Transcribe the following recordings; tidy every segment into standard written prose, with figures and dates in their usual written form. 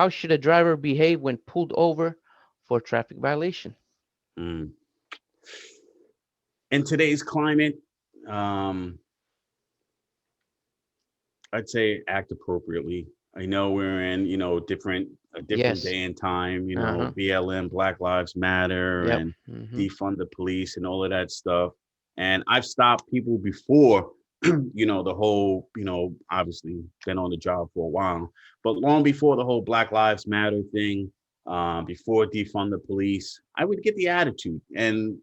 how should a driver behave when pulled over for traffic violation? Mm. In today's climate, um, I'd say act appropriately. I know we're in, a different Yes. day and time, Uh-huh. BLM, Black Lives Matter, Yep. and Mm-hmm. defund the police and all of that stuff. And I've stopped people before, the whole, obviously been on the job for a while, but long before the whole Black Lives Matter thing, before defund the police, I would get the attitude. And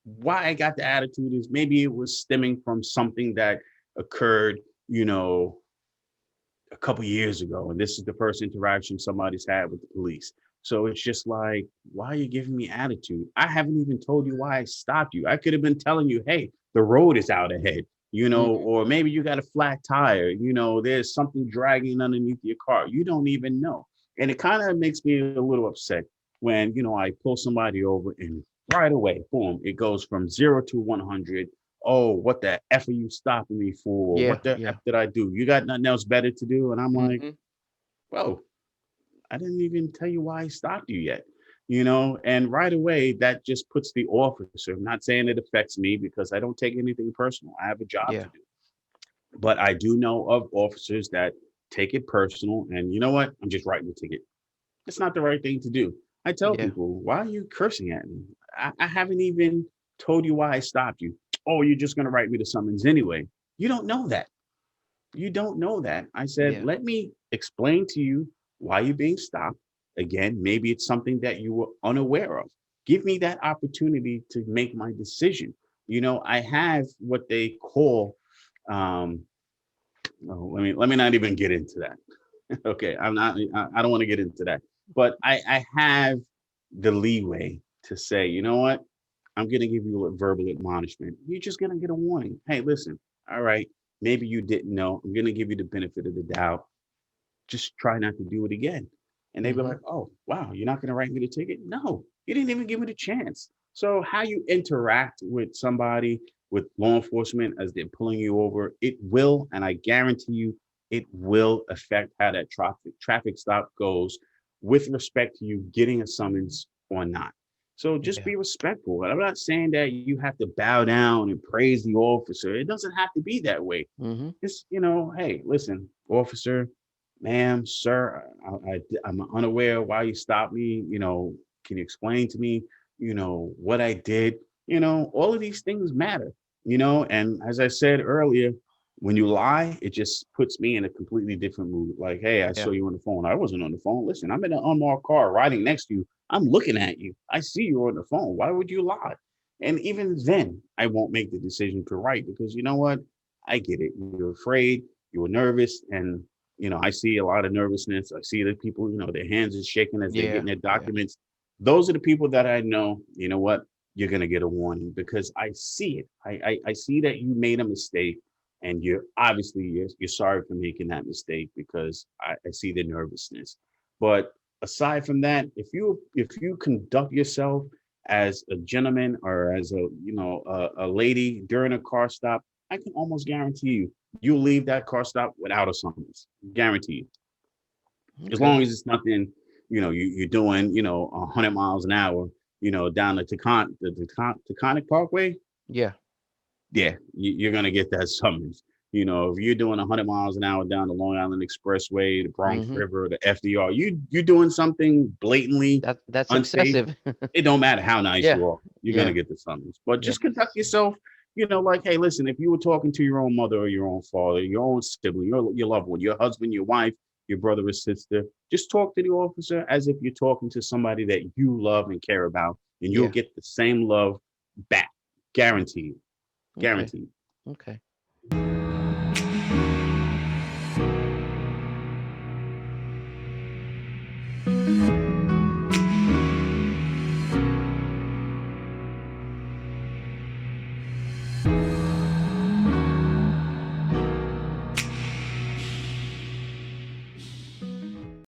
why I got the attitude is maybe it was stemming from something that occurred, you know, a couple years ago, and this is the first interaction somebody's had with the police. So it's just like, why are you giving me attitude? I haven't even told you why I stopped you. I could have been telling you, hey, the road is out ahead, Mm-hmm. or maybe you got a flat tire, there's something dragging underneath your car. You don't even know. And it kind of makes me a little upset when, I pull somebody over and right away, boom, it goes from 0 to 100. Oh, what the F are you stopping me for? Yeah. What the F Yeah. did I do? You got nothing else better to do? And I'm like, Mm-hmm. whoa, I didn't even tell you why I stopped you yet. And right away, that just puts the officer, I'm not saying it affects me because I don't take anything personal. I have a job to Yeah. do. But I do know of officers that take it personal. And you know what? I'm just writing the ticket. It's not the right thing to do. I tell Yeah. people, why are you cursing at me? I haven't even told you why I stopped you. Oh, you're just going to write me the summons anyway. You don't know that. You don't know that. I said, Yeah. let me explain to you why you're being stopped. Again, maybe it's something that you were unaware of. Give me that opportunity to make my decision. I have what they call, um, oh, let me not even get into that. Okay, I'm not. I don't want to get into that. But I have the leeway to say, you know what? I'm going to give you a verbal admonishment. You're just going to get a warning. Hey, listen. All right. Maybe you didn't know. I'm going to give you the benefit of the doubt. Just try not to do it again. And they'd be Mm-hmm. like, oh, wow, you're not going to write me the ticket? No, you didn't even give me the chance. So, how you interact with somebody, with law enforcement as they're pulling you over, it will, and I guarantee you, it will affect how that traffic stop goes with respect to you getting a summons or not. So just Yeah. be respectful. And I'm not saying that you have to bow down and praise the officer. It doesn't have to be that way. Mm-hmm. Just, hey, listen, officer, ma'am, sir, I'm unaware why you stopped me. Can you explain to me, what I did? All of these things matter, and as I said earlier, when you lie, it just puts me in a completely different mood. Like, hey, I saw Yeah. you on the phone. I wasn't on the phone. Listen, I'm in an unmarked car riding next to you. I'm looking at you. I see you on the phone. Why would you lie? And even then, I won't make the decision to write because you know what? I get it. You're afraid, you were nervous, and I see a lot of nervousness. I see that people, their hands are shaking as they're Yeah. getting their Yeah. documents. Those are the people that I know, you know what? You're gonna get a warning because I see it. I see that you made a mistake, and you're sorry for making that mistake because I see the nervousness. But aside from that, if you conduct yourself as a gentleman or as a lady during a car stop, I can almost guarantee you'll leave that car stop without a summons. Guaranteed. As Okay. long as it's nothing, you're doing, 100 miles an hour, down the Taconic Parkway, Yeah. yeah, you're gonna get that summons. If you're doing 100 miles an hour down the Long Island Expressway, the Bronx Mm-hmm. River, the FDR, you're doing something blatantly That's unsafe. excessive. It don't matter how nice Yeah. you are, you're gonna Yeah. get the summons. But Yeah. just conduct yourself, like, hey, listen, if you were talking to your own mother or your own father, your own sibling, your loved one, your husband, your wife, your brother or sister, just talk to the officer as if you're talking to somebody that you love and care about, and you'll Yeah. get the same love back, guaranteed. Okay. Guaranteed. Okay.